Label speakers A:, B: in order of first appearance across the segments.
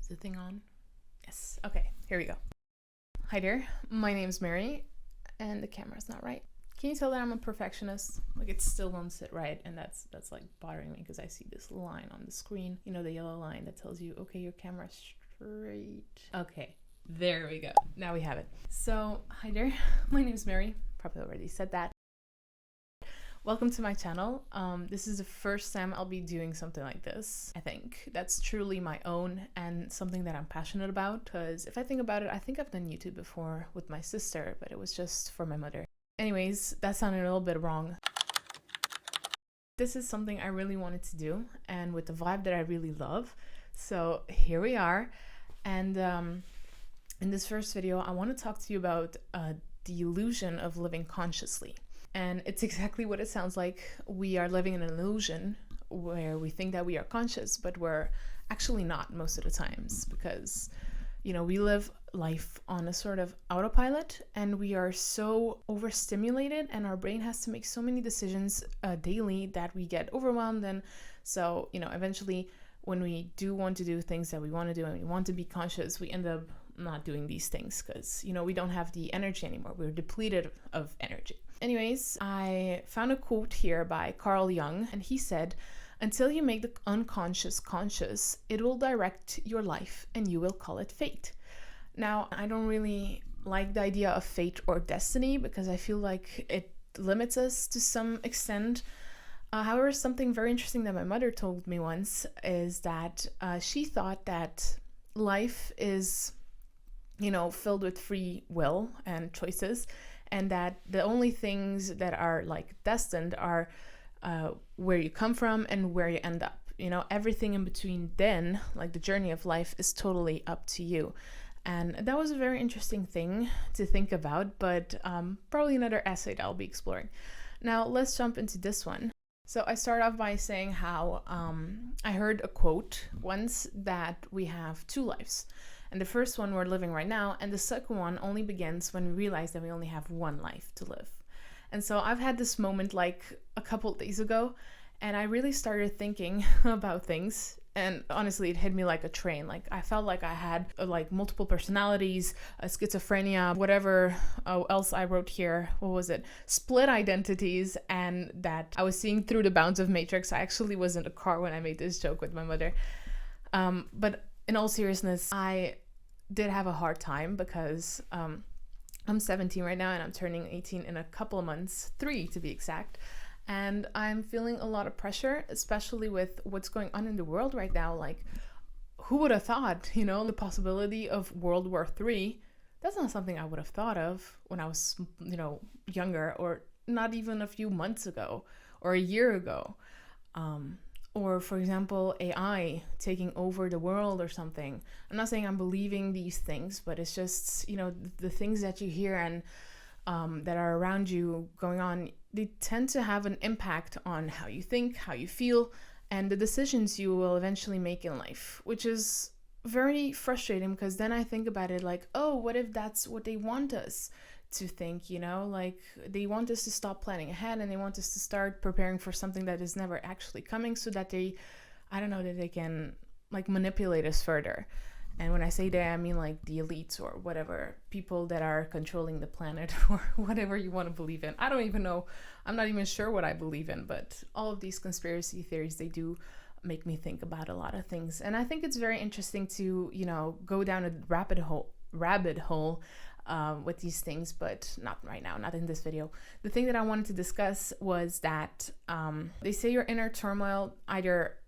A: the thing on? Yes. Okay, here we go. Hi there, my name's Mary, and the camera's not right. Can you tell that I'm a perfectionist? Like, it still won't sit right, and that's like bothering me because I see this line on the screen. You know, the yellow line that tells you, okay, your camera's straight. Okay, there we go. Now we have it. So, hi there, my name's Mary. Probably already said that. Welcome to my channel. This is the first time I'll be doing something like this. I think that's truly my own and something that I'm passionate about, because if I think about it, I think I've done YouTube before with my sister, but it was just for my mother. Anyways, that sounded a little bit wrong. This is something I really wanted to do, and with the vibe that I really love. So here we are. And in this first video, I want to talk to you about the illusion of living consciously. And it's exactly what it sounds like. We are living in an illusion where we think that we are conscious, but we're actually not most of the times, because, you know, we live life on a sort of autopilot, and we are so overstimulated, and our brain has to make so many decisions daily that we get overwhelmed. And so, you know, eventually when we do want to do things that we want to do and we want to be conscious, we end up not doing these things because, you know, we don't have the energy anymore. We're depleted of energy. Anyways, I found a quote here by Carl Jung, and he said, "Until you make the unconscious conscious, it will direct your life and you will call it fate." Now, I don't really like the idea of fate or destiny because I feel like it limits us to some extent. However, something very interesting that my mother told me once is that she thought that life is, you know, filled with free will and choices, and that the only things that are like destined are where you come from and where you end up. You know, everything in between then, like the journey of life, is totally up to you. And that was a very interesting thing to think about, but probably another essay that I'll be exploring. Now, let's jump into this one. So I start off by saying how I heard a quote once that we have two lives. And the first one we're living right now, and the second one only begins when we realize that we only have one life to live. And so I've had this moment like a couple of days ago, and I really started thinking about things. And honestly, it hit me like a train. Like, I felt like I had like multiple personalities, schizophrenia, whatever else I wrote here. What was it? Split identities, and that I was seeing through the bounds of Matrix. I actually was in the car when I made this joke with my mother. But in all seriousness, I did have a hard time because I'm 17 right now and I'm turning 18 in a couple of months, 3 to be exact. And I'm feeling a lot of pressure, especially with what's going on in the world right now. Like, who would have thought, you know, the possibility of World War III? That's not something I would have thought of when I was, you know, younger, or not even a few months ago or a year ago. Or, for example, AI taking over the world or something. I'm not saying I'm believing these things, but it's just, you know, the things that you hear and that are around you going on, they tend to have an impact on how you think, how you feel, and the decisions you will eventually make in life, which is very frustrating because then I think about it like, oh, what if that's what they want us to think, you know, like they want us to stop planning ahead and they want us to start preparing for something that is never actually coming, so that they, I don't know, that they can like manipulate us further. And when I say they, I mean like the elites or whatever, people that are controlling the planet or whatever you want to believe in. I don't even know. I'm not even sure what I believe in, but all of these conspiracy theories, they do make me think about a lot of things. And I think it's very interesting to, you know, go down a rabbit hole with these things, but not right now, not in this video. The thing that I wanted to discuss was that they say your inner turmoil either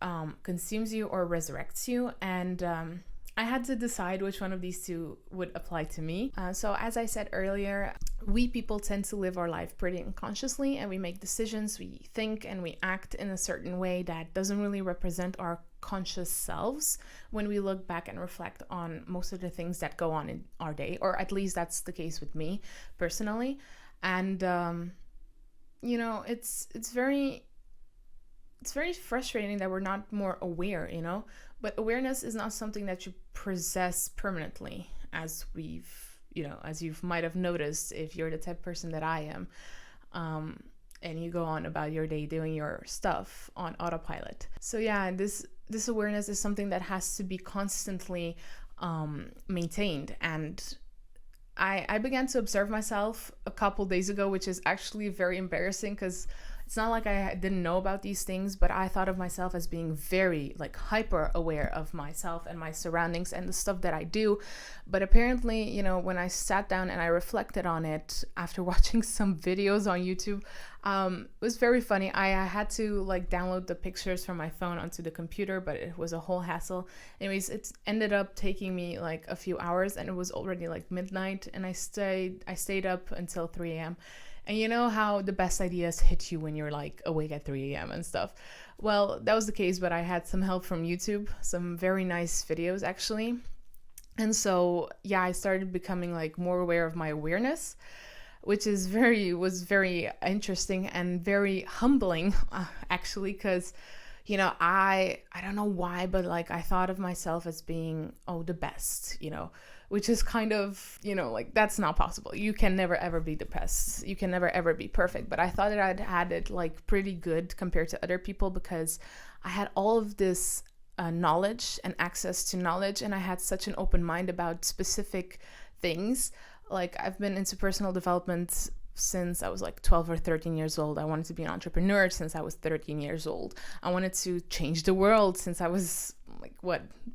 A: consumes you or resurrects you, and I had to decide which one of these two would apply to me. So as I said earlier, we people tend to live our life pretty unconsciously, and we make decisions, we think and we act in a certain way that doesn't really represent our conscious selves when we look back and reflect on most of the things that go on in our day, or at least that's the case with me personally. And you know, it's very frustrating that we're not more aware, you know, but awareness is not something that you possess permanently, as you might have noticed if you're the type of person that I am, and you go on about your day doing your stuff on autopilot. So yeah, this this awareness is something that has to be constantly maintained. And I began to observe myself a couple days ago, which is actually very embarrassing, because it's not like I didn't know about these things, but I thought of myself as being very like hyper aware of myself and my surroundings and the stuff that I do. But apparently, you know, when I sat down and I reflected on it after watching some videos on YouTube, it was very funny. I had to like download the pictures from my phone onto the computer, but it was a whole hassle. Anyways, it ended up taking me like a few hours, and it was already like midnight, and I stayed up until 3 a.m. And you know how the best ideas hit you when you're like awake at 3 a.m. and stuff. Well, that was the case, but I had some help from YouTube, some very nice videos actually. And so, yeah, I started becoming like more aware of my awareness, which was very interesting and very humbling, actually, because, you know, I don't know why, but like I thought of myself as being, the best, you know, which is kind of, you know, like that's not possible. You can never ever be the best. You can never ever be perfect. But I thought that I'd had it like pretty good compared to other people, because I had all of this knowledge and access to knowledge, and I had such an open mind about specific things. Like I've been into personal development since I was like 12 or 13 years old. I wanted to be an entrepreneur since I was 13 years old. I wanted to change the world since I was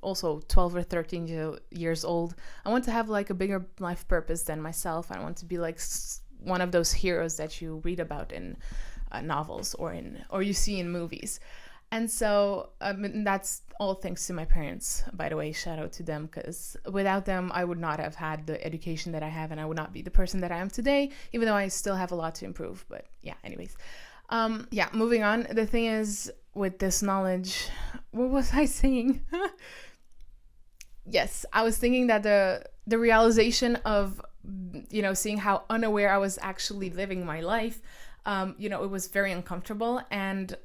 A: also 12 or 13 years old. I want to have like a bigger life purpose than myself. I want to be like one of those heroes that you read about in novels or you see in movies. And so that's all thanks to my parents, by the way. Shout out to them, because without them, I would not have had the education that I have, and I would not be the person that I am today, even though I still have a lot to improve. But yeah, anyways. Moving on. The thing is, with this knowledge, what was I saying? Yes, I was thinking that the realization of, you know, seeing how unaware I was actually living my life, you know, it was very uncomfortable. And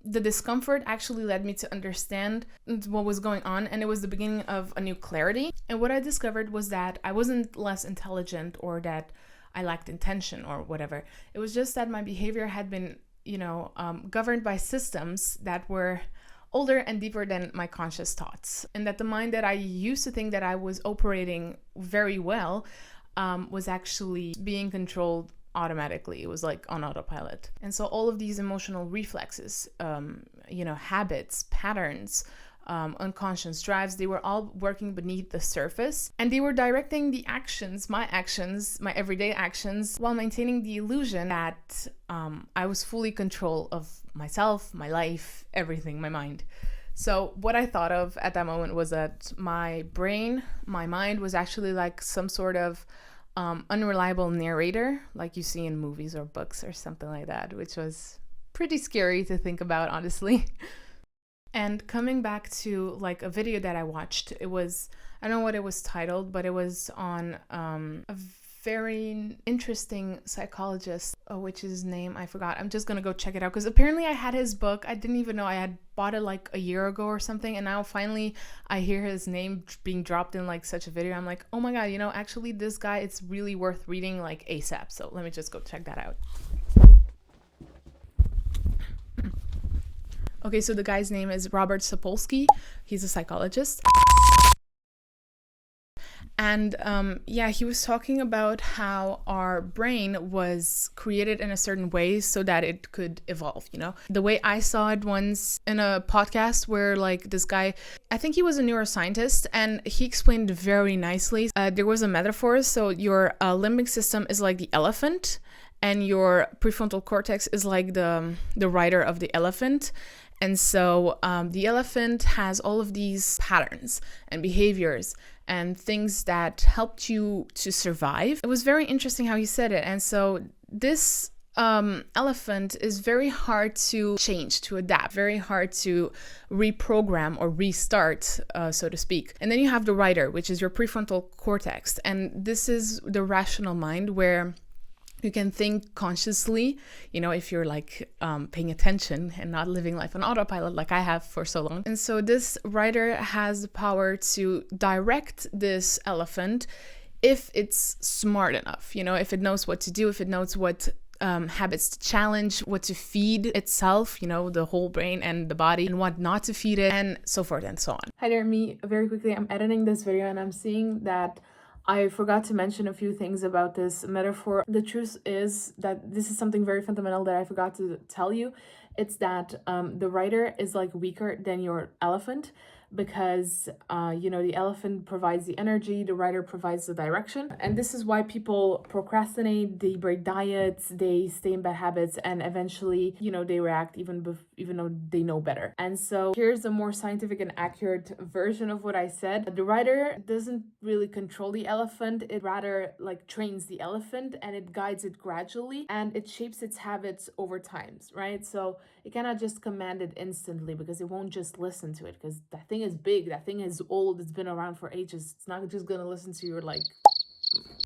A: the discomfort actually led me to understand what was going on, and it was the beginning of a new clarity. And what I discovered was that I wasn't less intelligent or that I lacked intention or whatever. It was just that my behavior had been, you know, governed by systems that were older and deeper than my conscious thoughts, and that the mind that I used to think that I was operating very well was actually being controlled automatically. It was like on autopilot. And so all of these emotional reflexes, you know, habits, patterns, unconscious drives, they were all working beneath the surface, and they were directing the actions, my everyday actions, while maintaining the illusion that I was fully in control of myself, my life, everything, my mind. So what I thought of at that moment was that my mind was actually like some sort of unreliable narrator, like you see in movies or books or something like that, which was pretty scary to think about, honestly. And coming back to like a video that I watched, it was, I don't know what it was titled, but it was on a very interesting psychologist, which his name I forgot. I'm just gonna go check it out, because apparently I had his book. I didn't even know. I had bought it like a year ago or something, and now finally I hear his name being dropped in like such a video. I'm like, oh my god, you know, actually this guy, it's really worth reading like ASAP. So let me just go check that out. Okay, so the guy's name is Robert Sapolsky. He's a psychologist. And he was talking about how our brain was created in a certain way so that it could evolve, you know? The way I saw it once in a podcast where like this guy, I think he was a neuroscientist, and he explained very nicely. There was a metaphor. So your limbic system is like the elephant, and your prefrontal cortex is like the rider of the elephant. And so the elephant has all of these patterns and behaviors and things that helped you to survive. It was very interesting how he said it. And so this elephant is very hard to change, to adapt, very hard to reprogram or restart, so to speak. And then you have the rider, which is your prefrontal cortex. And this is the rational mind, where you can think consciously, you know, if you're like paying attention and not living life on autopilot like I have for so long. And so this rider has the power to direct this elephant if it's smart enough, you know, if it knows what to do, if it knows what habits to challenge, what to feed itself, you know, the whole brain and the body, and what not to feed it, and so forth and so on. Hi there, me. Very quickly, I'm editing this video and I'm seeing that I forgot to mention a few things about this metaphor. The truth is that this is something very fundamental that I forgot to tell you. It's that the rider is like weaker than your elephant, because you know, the elephant provides the energy, the rider provides the direction. And this is why people procrastinate, they break diets, they stay in bad habits, and eventually, you know, they react even though they know better. And so here's a more scientific and accurate version of what I said. The rider doesn't really control the elephant, it rather like trains the elephant, and it guides it gradually, and it shapes its habits over time, right? So it cannot just command it instantly, because it won't just listen to it, because that thing is big, that thing is old, it's been around for ages. It's not just gonna listen to your, like,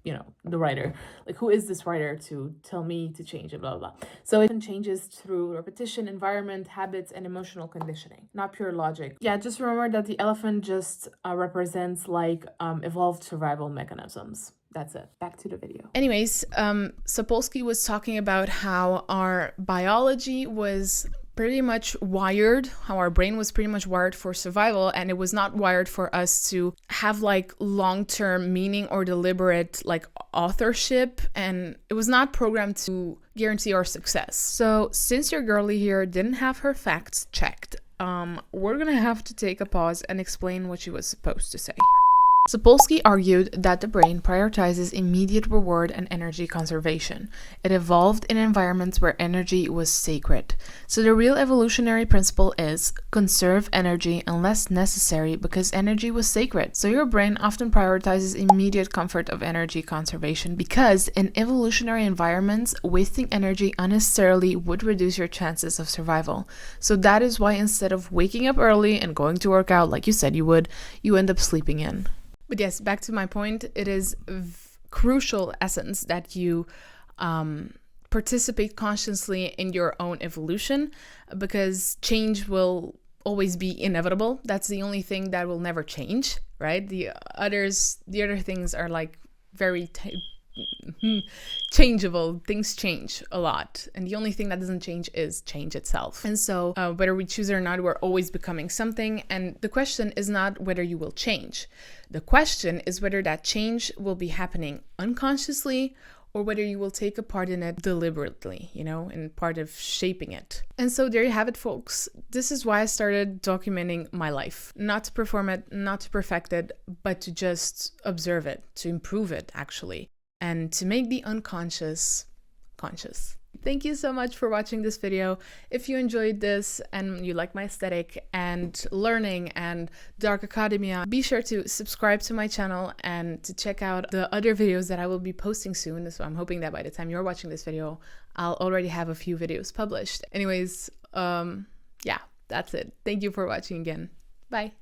A: you know, the writer. Like, who is this writer to tell me to change it, blah, blah, blah. So it changes through repetition, environment, habits, and emotional conditioning, not pure logic. Yeah, just remember that the elephant just represents like evolved survival mechanisms. That's it. Back to the video. Anyways, Sapolsky was talking about how our biology was pretty much wired, how our brain was pretty much wired for survival, and it was not wired for us to have like long-term meaning or deliberate like authorship, and it was not programmed to guarantee our success. So since your girlie here didn't have her facts checked, we're gonna have to take a pause and explain what she was supposed to say. Sapolsky argued that the brain prioritizes immediate reward and energy conservation. It evolved in environments where energy was sacred. So the real evolutionary principle is conserve energy unless necessary, because energy was sacred. So your brain often prioritizes immediate comfort of energy conservation, because in evolutionary environments, wasting energy unnecessarily would reduce your chances of survival. So that is why instead of waking up early and going to work out like you said you would, you end up sleeping in. But yes, back to my point, it is crucial essence that you participate consciously in your own evolution, because change will always be inevitable. That's the only thing that will never change, right? The other things are like very changeable. Things change a lot, and the only thing that doesn't change is change itself. And so whether we choose it or not, we're always becoming something, and the question is not whether you will change. The question is whether that change will be happening unconsciously, or whether you will take a part in it deliberately, you know, and part of shaping it. And so there you have it, folks. This is why I started documenting my life. Not to perform it, not to perfect it, but to just observe it, to improve it, actually, and to make the unconscious conscious. Thank you so much for watching this video. If you enjoyed this and you like my aesthetic and learning and dark academia, be sure to subscribe to my channel and to check out the other videos that I will be posting soon. So I'm hoping that by the time you're watching this video, I'll already have a few videos published. Anyways, yeah, that's it. Thank you for watching again. Bye.